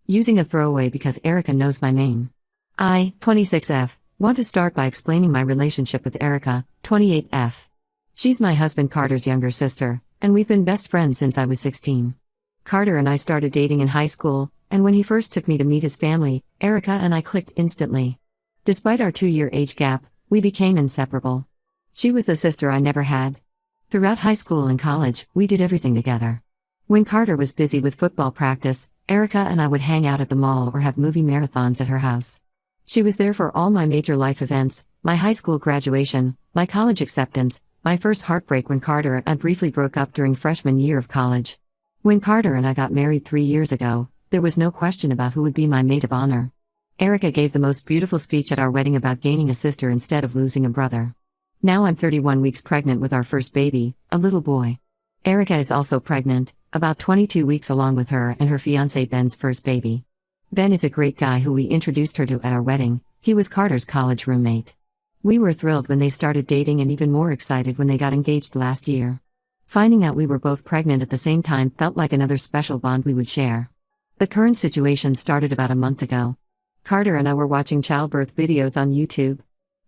Using a throwaway because Erica knows my name. I, 26F, want to start by explaining my relationship with Erica, 28F. She's my husband Carter's younger sister, and we've been best friends since I was 16. Carter and I started dating in high school, and when he first took me to meet his family, Erica and I clicked instantly. Despite our 2-year age gap, we became inseparable. She was the sister I never had. Throughout high school and college, we did everything together. When Carter was busy with football practice, Erica and I would hang out at the mall or have movie marathons at her house. She was there for all my major life events, my high school graduation, my college acceptance, my first heartbreak when Carter and I briefly broke up during freshman year of college. When Carter and I got married 3 years ago, there was no question about who would be my maid of honor. Erica gave the most beautiful speech at our wedding about gaining a sister instead of losing a brother. Now I'm 31 weeks pregnant with our first baby, a little boy. Erica is also pregnant, about 22 weeks along with her and her fiancé Ben's first baby. Ben is a great guy who we introduced her to at our wedding. He was Carter's college roommate. We were thrilled when they started dating and even more excited when they got engaged last year. Finding out we were both pregnant at the same time felt like another special bond we would share. The current situation started about a month ago. Carter and I were watching childbirth videos on YouTube.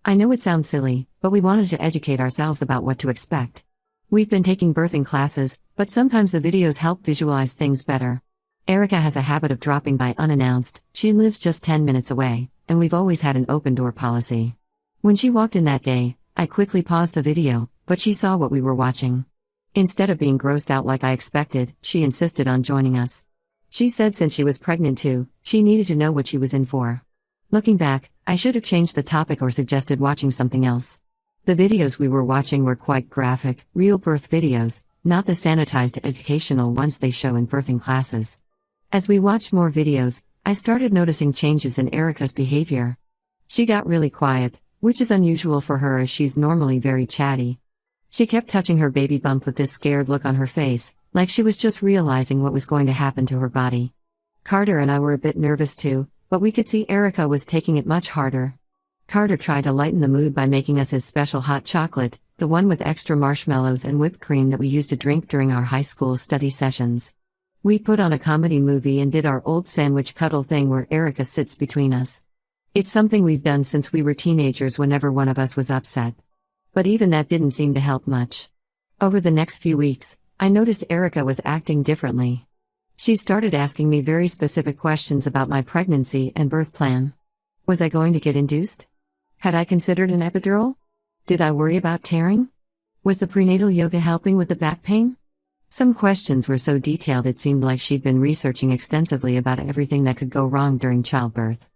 I know it sounds silly, but we wanted to educate ourselves about what to expect. We've been taking birthing classes, but sometimes the videos help visualize things better. Erica has a habit of dropping by unannounced. She lives just 10 minutes away, and we've always had an open door policy. When she walked in that day, I quickly paused the video, but she saw what we were watching. Instead of being grossed out like I expected, she insisted on joining us. She said since she was pregnant too, she needed to know what she was in for. Looking back, I should have changed the topic or suggested watching something else. The videos we were watching were quite graphic, real birth videos, not the sanitized educational ones they show in birthing classes. As we watched more videos, I started noticing changes in Erica's behavior. She got really quiet, which is unusual for her as she's normally very chatty. She kept touching her baby bump with this scared look on her face, like she was just realizing what was going to happen to her body. Carter and I were a bit nervous too, but we could see Erica was taking it much harder. Carter tried to lighten the mood by making us his special hot chocolate, the one with extra marshmallows and whipped cream that we used to drink during our high school study sessions. We put on a comedy movie and did our old sandwich cuddle thing where Erica sits between us. It's something we've done since we were teenagers whenever one of us was upset. But even that didn't seem to help much. Over the next few weeks, I noticed Erica was acting differently. She started asking me very specific questions about my pregnancy and birth plan. Was I going to get induced? Had I considered an epidural? Did I worry about tearing? Was the prenatal yoga helping with the back pain? Some questions were so detailed it seemed like she'd been researching extensively about everything that could go wrong during childbirth.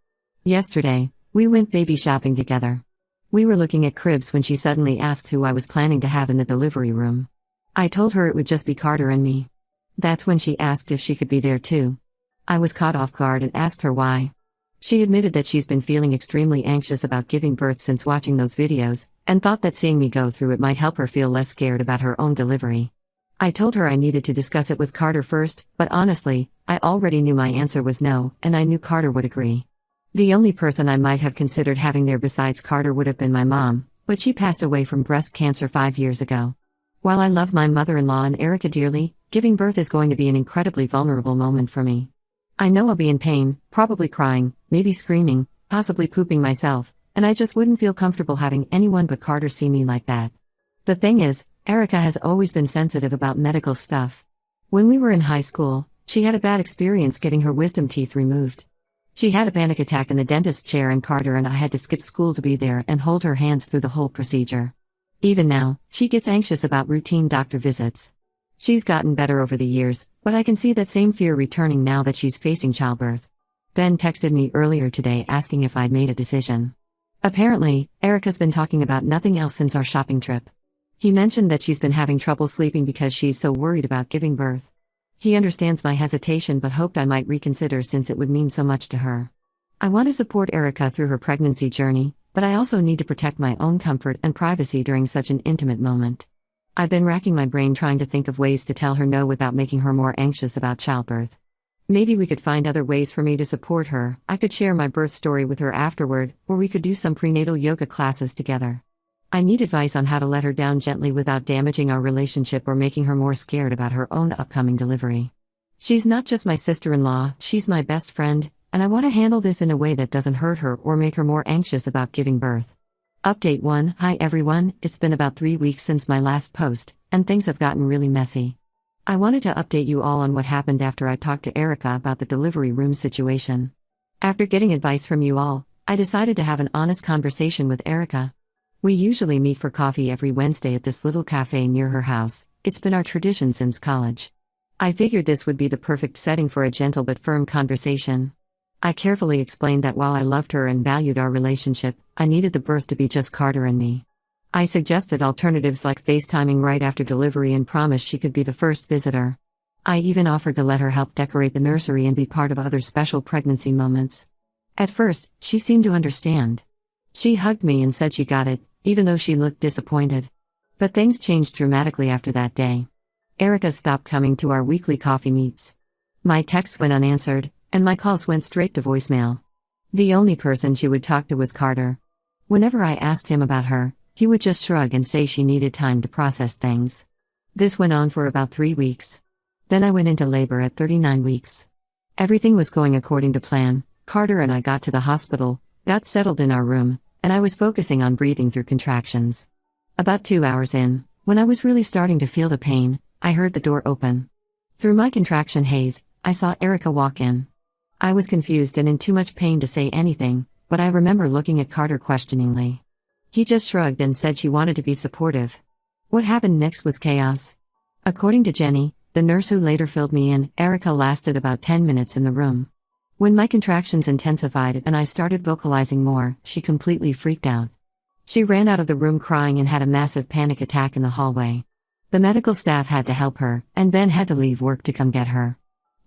Yesterday, we went baby shopping together. We were looking at cribs when she suddenly asked who I was planning to have in the delivery room. I told her it would just be Carter and me. That's when she asked if she could be there too. I was caught off guard and asked her why. She admitted that she's been feeling extremely anxious about giving birth since watching those videos, and thought that seeing me go through it might help her feel less scared about her own delivery. I told her I needed to discuss it with Carter first, but honestly, I already knew my answer was no, and I knew Carter would agree. The only person I might have considered having there besides Carter would have been my mom, but she passed away from breast cancer 5 years ago. While I love my mother-in-law and Erica dearly, giving birth is going to be an incredibly vulnerable moment for me. I know I'll be in pain, probably crying, maybe screaming, possibly pooping myself, and I just wouldn't feel comfortable having anyone but Carter see me like that. The thing is, Erica has always been sensitive about medical stuff. When we were in high school, she had a bad experience getting her wisdom teeth removed. She had a panic attack in the dentist's chair and Carter and I had to skip school to be there and hold her hands through the whole procedure. Even now, she gets anxious about routine doctor visits. She's gotten better over the years, but I can see that same fear returning now that she's facing childbirth. Ben texted me earlier today asking if I'd made a decision. Apparently, Erica's been talking about nothing else since our shopping trip. He mentioned that she's been having trouble sleeping because she's so worried about giving birth. He understands my hesitation but hoped I might reconsider since it would mean so much to her. I want to support Erica through her pregnancy journey, but I also need to protect my own comfort and privacy during such an intimate moment. I've been racking my brain trying to think of ways to tell her no without making her more anxious about childbirth. Maybe we could find other ways for me to support her. I could share my birth story with her afterward, or we could do some prenatal yoga classes together. I need advice on how to let her down gently without damaging our relationship or making her more scared about her own upcoming delivery. She's not just my sister-in-law, she's my best friend, and I want to handle this in a way that doesn't hurt her or make her more anxious about giving birth. Update 1. Hi everyone, it's been about 3 weeks since my last post, and things have gotten really messy. I wanted to update you all on what happened after I talked to Erica about the delivery room situation. After getting advice from you all, I decided to have an honest conversation with Erica. We usually meet for coffee every Wednesday at this little cafe near her house. It's been our tradition since college. I figured this would be the perfect setting for a gentle but firm conversation. I carefully explained that while I loved her and valued our relationship, I needed the birth to be just Carter and me. I suggested alternatives like FaceTiming right after delivery and promised she could be the first visitor. I even offered to let her help decorate the nursery and be part of other special pregnancy moments. At first, she seemed to understand. She hugged me and said she got it, even though she looked disappointed. But things changed dramatically after that day. Erica stopped coming to our weekly coffee meets. My texts went unanswered, and my calls went straight to voicemail. The only person she would talk to was Carter. Whenever I asked him about her, he would just shrug and say she needed time to process things. This went on for about 3 weeks. Then I went into labor at 39 weeks. Everything was going according to plan. Carter and I got to the hospital, got settled in our room, and I was focusing on breathing through contractions. About 2 hours in, when I was really starting to feel the pain, I heard the door open. Through my contraction haze, I saw Erica walk in. I was confused and in too much pain to say anything, but I remember looking at Carter questioningly. He just shrugged and said she wanted to be supportive. What happened next was chaos. According to Jenny, the nurse who later filled me in, Erica lasted about 10 minutes in the room. When my contractions intensified and I started vocalizing more, she completely freaked out. She ran out of the room crying and had a massive panic attack in the hallway. The medical staff had to help her, and Ben had to leave work to come get her.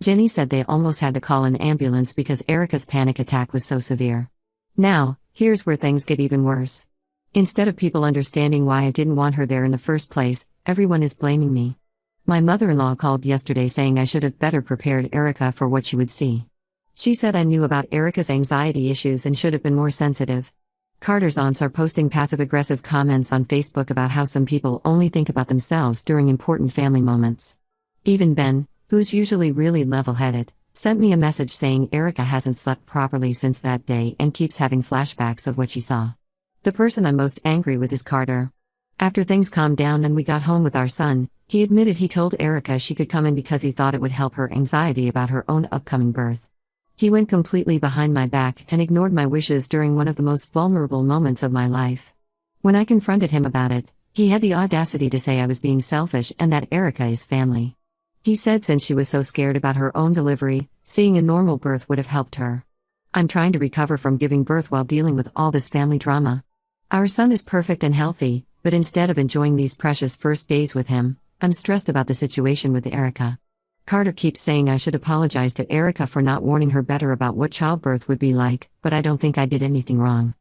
Jenny said they almost had to call an ambulance because Erica's panic attack was so severe. Now, here's where things get even worse. Instead of people understanding why I didn't want her there in the first place, everyone is blaming me. My mother-in-law called yesterday saying I should have better prepared Erica for what she would see. She said I knew about Erica's anxiety issues and should have been more sensitive. Carter's aunts are posting passive-aggressive comments on Facebook about how some people only think about themselves during important family moments. Even Ben, who's usually really level-headed, sent me a message saying Erica hasn't slept properly since that day and keeps having flashbacks of what she saw. The person I'm most angry with is Carter. After things calmed down and we got home with our son, he admitted he told Erica she could come in because he thought it would help her anxiety about her own upcoming birth. He went completely behind my back and ignored my wishes during one of the most vulnerable moments of my life. When I confronted him about it, he had the audacity to say I was being selfish and that Erica is family. He said since she was so scared about her own delivery, seeing a normal birth would have helped her. I'm trying to recover from giving birth while dealing with all this family drama. Our son is perfect and healthy, but instead of enjoying these precious first days with him, I'm stressed about the situation with Erica. Carter keeps saying I should apologize to Erica for not warning her better about what childbirth would be like, but I don't think I did anything wrong.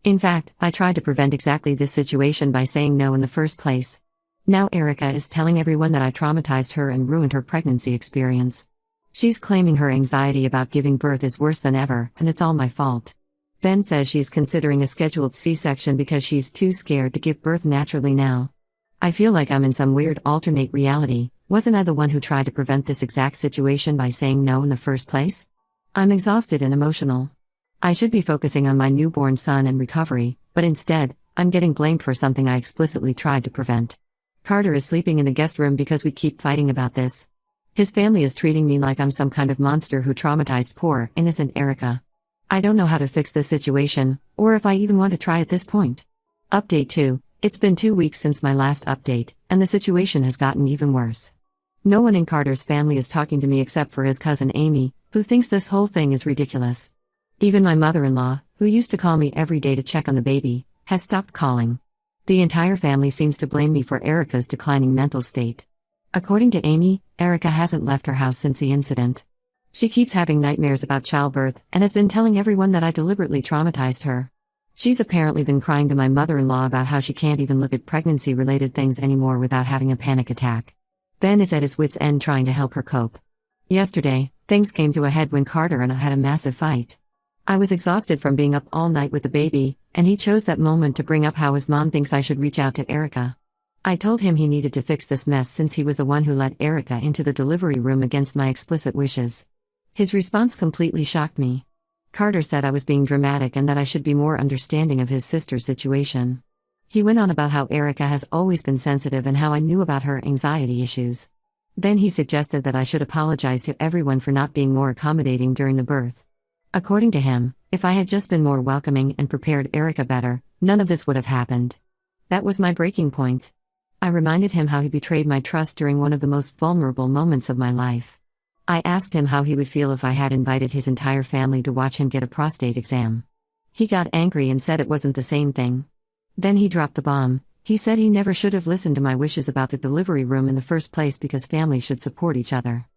In fact, I tried to prevent exactly this situation by saying no in the first place. Now Erica is telling everyone that I traumatized her and ruined her pregnancy experience. She's claiming her anxiety about giving birth is worse than ever, and it's all my fault. Ben says she's considering a scheduled C-section because she's too scared to give birth naturally now. I feel like I'm in some weird alternate reality. Wasn't I the one who tried to prevent this exact situation by saying no in the first place? I'm exhausted and emotional. I should be focusing on my newborn son and recovery, but instead, I'm getting blamed for something I explicitly tried to prevent. Carter is sleeping in the guest room because we keep fighting about this. His family is treating me like I'm some kind of monster who traumatized poor, innocent Erica. I don't know how to fix this situation, or if I even want to try at this point. Update 2. It's been 2 weeks since my last update, and the situation has gotten even worse. No one in Carter's family is talking to me except for his cousin Amy, who thinks this whole thing is ridiculous. Even my mother-in-law, who used to call me every day to check on the baby, has stopped calling. The entire family seems to blame me for Erica's declining mental state. According to Amy, Erica hasn't left her house since the incident. She keeps having nightmares about childbirth and has been telling everyone that I deliberately traumatized her. She's apparently been crying to my mother-in-law about how she can't even look at pregnancy-related things anymore without having a panic attack. Ben is at his wit's end trying to help her cope. Yesterday, things came to a head when Carter and I had a massive fight. I was exhausted from being up all night with the baby, and he chose that moment to bring up how his mom thinks I should reach out to Erica. I told him he needed to fix this mess since he was the one who let Erica into the delivery room against my explicit wishes. His response completely shocked me. Carter said I was being dramatic and that I should be more understanding of his sister's situation. He went on about how Erica has always been sensitive and how I knew about her anxiety issues. Then he suggested that I should apologize to everyone for not being more accommodating during the birth. According to him, if I had just been more welcoming and prepared Erica better, none of this would have happened. That was my breaking point. I reminded him how he betrayed my trust during one of the most vulnerable moments of my life. I asked him how he would feel if I had invited his entire family to watch him get a prostate exam. He got angry and said it wasn't the same thing. Then he dropped the bomb. He said he never should have listened to my wishes about the delivery room in the first place because families should support each other.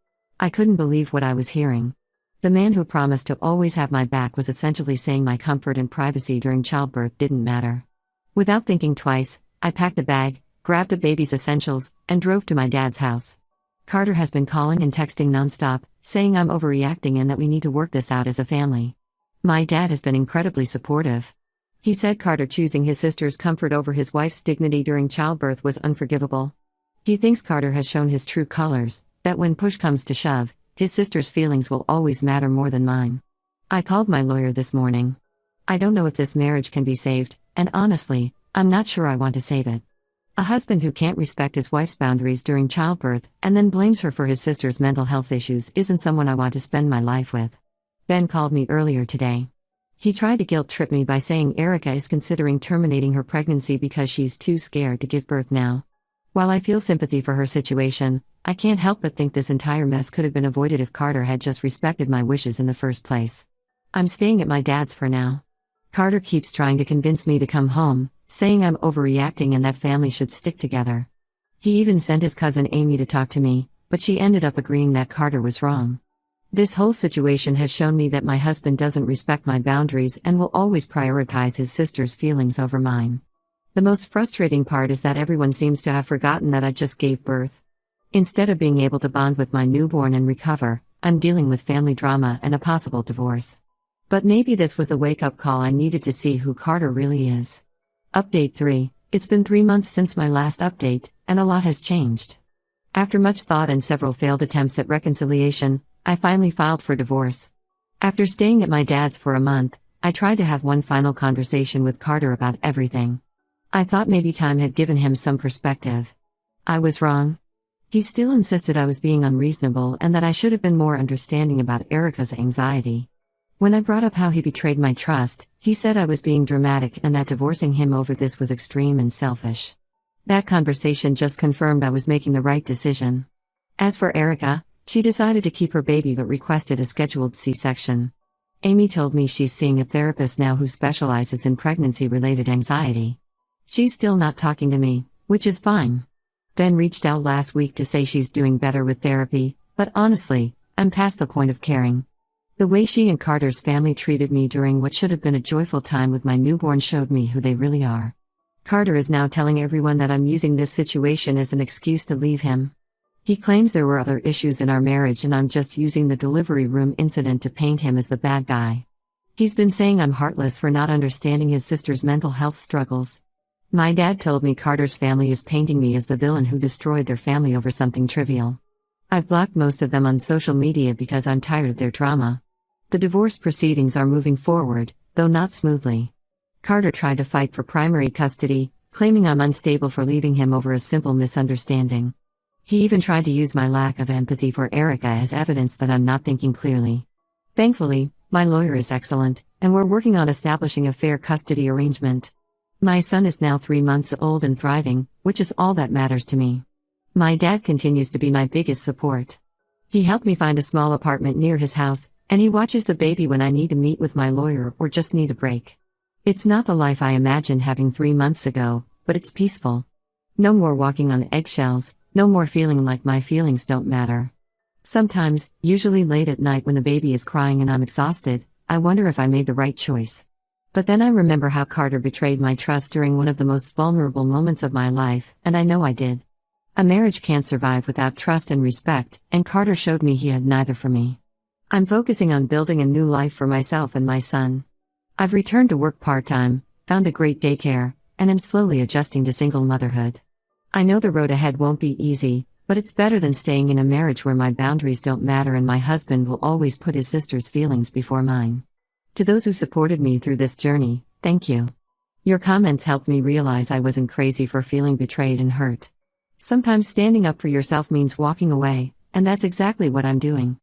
I couldn't believe what I was hearing. The man who promised to always have my back was essentially saying my comfort and privacy during childbirth didn't matter. Without thinking twice, I packed a bag, grabbed the baby's essentials, and drove to my dad's house. Carter has been calling and texting nonstop, saying I'm overreacting and that we need to work this out as a family. My dad has been incredibly supportive. He said Carter choosing his sister's comfort over his wife's dignity during childbirth was unforgivable. He thinks Carter has shown his true colors, that when push comes to shove, his sister's feelings will always matter more than mine. I called my lawyer this morning. I don't know if this marriage can be saved, and honestly, I'm not sure I want to save it. A husband who can't respect his wife's boundaries during childbirth and then blames her for his sister's mental health issues isn't someone I want to spend my life with. Ben called me earlier today. He tried to guilt-trip me by saying Erica is considering terminating her pregnancy because she's too scared to give birth now. While I feel sympathy for her situation, I can't help but think this entire mess could have been avoided if Carter had just respected my wishes in the first place. I'm staying at my dad's for now. Carter keeps trying to convince me to come home, saying I'm overreacting and that family should stick together. He even sent his cousin Amy to talk to me, but she ended up agreeing that Carter was wrong. This whole situation has shown me that my husband doesn't respect my boundaries and will always prioritize his sister's feelings over mine. The most frustrating part is that everyone seems to have forgotten that I just gave birth. Instead of being able to bond with my newborn and recover, I'm dealing with family drama and a possible divorce. But maybe this was the wake-up call I needed to see who Carter really is. Update 3. It's been 3 months since my last update, and a lot has changed. After much thought and several failed attempts at reconciliation, I finally filed for divorce. After staying at my dad's for a month, I tried to have one final conversation with Carter about everything. I thought maybe time had given him some perspective. I was wrong. He still insisted I was being unreasonable and that I should have been more understanding about Erica's anxiety. When I brought up how he betrayed my trust, he said I was being dramatic and that divorcing him over this was extreme and selfish. That conversation just confirmed I was making the right decision. As for Erica, she decided to keep her baby but requested a scheduled C-section. Amy told me she's seeing a therapist now who specializes in pregnancy-related anxiety. She's still not talking to me, which is fine. Ben reached out last week to say she's doing better with therapy, but honestly, I'm past the point of caring. The way she and Carter's family treated me during what should have been a joyful time with my newborn showed me who they really are. Carter is now telling everyone that I'm using this situation as an excuse to leave him. He claims there were other issues in our marriage and I'm just using the delivery room incident to paint him as the bad guy. He's been saying I'm heartless for not understanding his sister's mental health struggles. My dad told me Carter's family is painting me as the villain who destroyed their family over something trivial. I've blocked most of them on social media because I'm tired of their drama. The divorce proceedings are moving forward, though not smoothly. Carter tried to fight for primary custody, claiming I'm unstable for leaving him over a simple misunderstanding. He even tried to use my lack of empathy for Erica as evidence that I'm not thinking clearly. Thankfully, my lawyer is excellent, and we're working on establishing a fair custody arrangement. My son is now 3 months old and thriving, which is all that matters to me. My dad continues to be my biggest support. He helped me find a small apartment near his house, and he watches the baby when I need to meet with my lawyer or just need a break. It's not the life I imagined having 3 months ago, but it's peaceful. No more walking on eggshells, no more feeling like my feelings don't matter. Sometimes, usually late at night when the baby is crying and I'm exhausted, I wonder if I made the right choice. But then I remember how Carter betrayed my trust during one of the most vulnerable moments of my life, and I know I did. A marriage can't survive without trust and respect, and Carter showed me he had neither for me. I'm focusing on building a new life for myself and my son. I've returned to work part-time, found a great daycare, and am slowly adjusting to single motherhood. I know the road ahead won't be easy, but it's better than staying in a marriage where my boundaries don't matter and my husband will always put his sister's feelings before mine. To those who supported me through this journey, thank you. Your comments helped me realize I wasn't crazy for feeling betrayed and hurt. Sometimes standing up for yourself means walking away, and that's exactly what I'm doing.